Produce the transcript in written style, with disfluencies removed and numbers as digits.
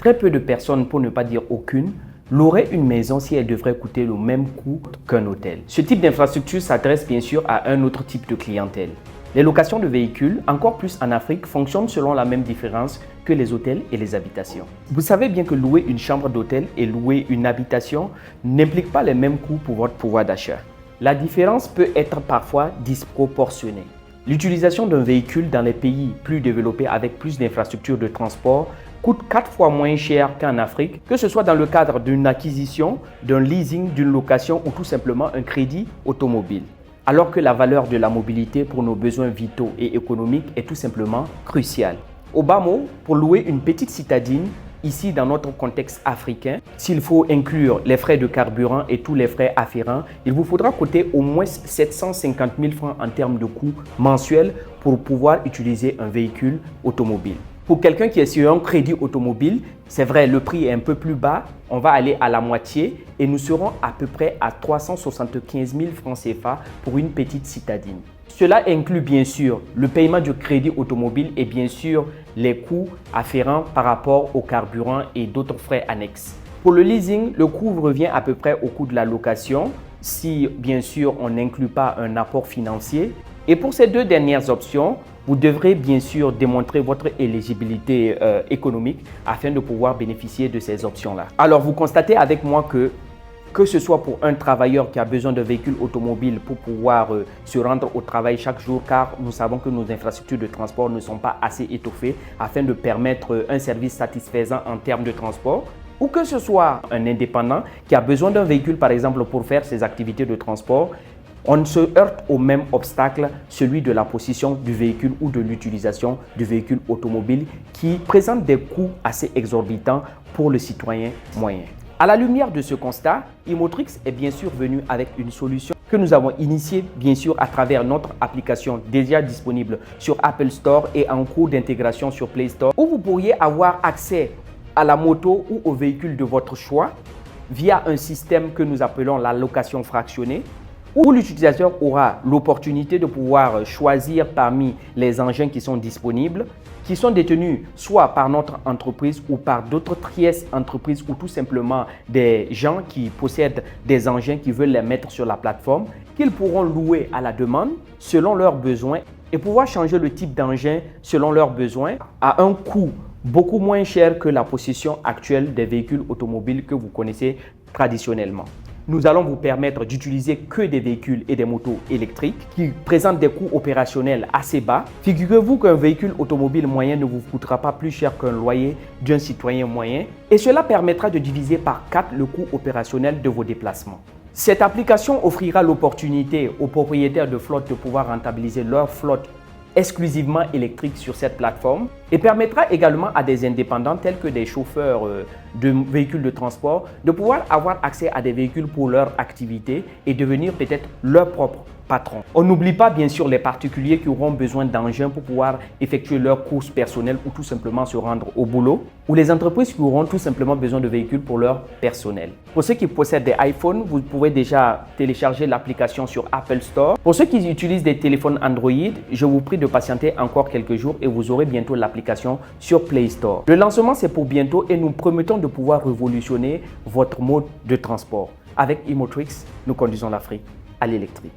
très peu de personnes, pour ne pas dire aucune, loueraient une maison si elle devrait coûter le même coût qu'un hôtel. Ce type d'infrastructure s'adresse bien sûr à un autre type de clientèle. Les locations de véhicules, encore plus en Afrique, fonctionnent selon la même différence que les hôtels et les habitations. Vous savez bien que louer une chambre d'hôtel et louer une habitation n'implique pas les mêmes coûts pour votre pouvoir d'achat. La différence peut être parfois disproportionnée. L'utilisation d'un véhicule dans les pays plus développés avec plus d'infrastructures de transport coûte 4 fois moins cher qu'en Afrique, que ce soit dans le cadre d'une acquisition, d'un leasing, d'une location ou tout simplement un crédit automobile. Alors que la valeur de la mobilité pour nos besoins vitaux et économiques est tout simplement cruciale. Au bas mot, pour louer une petite citadine, ici dans notre contexte africain, s'il faut inclure les frais de carburant et tous les frais afférents, il vous faudra coûter au moins 750 000 francs en termes de coûts mensuels pour pouvoir utiliser un véhicule automobile. Pour quelqu'un qui est sur un crédit automobile, c'est vrai, le prix est un peu plus bas, on va aller à la moitié et nous serons à peu près à 375 000 francs CFA pour une petite citadine. Cela inclut bien sûr le paiement du crédit automobile et bien sûr les coûts afférents par rapport au carburant et d'autres frais annexes. Pour le leasing, le coût revient à peu près au coût de la location, si bien sûr on n'inclut pas un apport financier. Et pour ces deux dernières options, vous devrez bien sûr démontrer votre éligibilité économique afin de pouvoir bénéficier de ces options-là. Alors vous constatez avec moi que ce soit pour un travailleur qui a besoin d'un véhicule automobile pour pouvoir se rendre au travail chaque jour, car nous savons que nos infrastructures de transport ne sont pas assez étoffées afin de permettre un service satisfaisant en termes de transport, ou que ce soit un indépendant qui a besoin d'un véhicule par exemple pour faire ses activités de transport, on se heurte au même obstacle, celui de la possession du véhicule ou de l'utilisation du véhicule automobile qui présente des coûts assez exorbitants pour le citoyen moyen. À la lumière de ce constat, Imotrix est bien sûr venu avec une solution que nous avons initiée bien sûr à travers notre application déjà disponible sur Apple Store et en cours d'intégration sur Play Store, où vous pourriez avoir accès à la moto ou au véhicule de votre choix via un système que nous appelons la location fractionnée, où l'utilisateur aura l'opportunité de pouvoir choisir parmi les engins qui sont disponibles, qui sont détenus soit par notre entreprise ou par d'autres tierces entreprises ou tout simplement des gens qui possèdent des engins qui veulent les mettre sur la plateforme, qu'ils pourront louer à la demande selon leurs besoins et pouvoir changer le type d'engin selon leurs besoins à un coût beaucoup moins cher que la possession actuelle des véhicules automobiles que vous connaissez traditionnellement. Nous allons vous permettre d'utiliser que des véhicules et des motos électriques qui présentent des coûts opérationnels assez bas. Figurez-vous qu'un véhicule automobile moyen ne vous coûtera pas plus cher qu'un loyer d'un citoyen moyen et cela permettra de diviser par 4 le coût opérationnel de vos déplacements. Cette application offrira l'opportunité aux propriétaires de flotte de pouvoir rentabiliser leur flotte exclusivement électrique sur cette plateforme et permettra également à des indépendants tels que des chauffeurs de véhicules de transport de pouvoir avoir accès à des véhicules pour leur activité et devenir peut-être leur propre patron. On n'oublie pas bien sûr les particuliers qui auront besoin d'engins pour pouvoir effectuer leurs courses personnelles ou tout simplement se rendre au boulot, ou les entreprises qui auront tout simplement besoin de véhicules pour leur personnel. Pour ceux qui possèdent des iPhones, vous pouvez déjà télécharger l'application sur Apple Store. Pour ceux qui utilisent des téléphones Android, je vous prie de patienter encore quelques jours et vous aurez bientôt l'application sur Play Store. Le lancement c'est pour bientôt et nous promettons de pouvoir révolutionner votre mode de transport. Avec Imotrix, nous conduisons l'Afrique à l'électrique.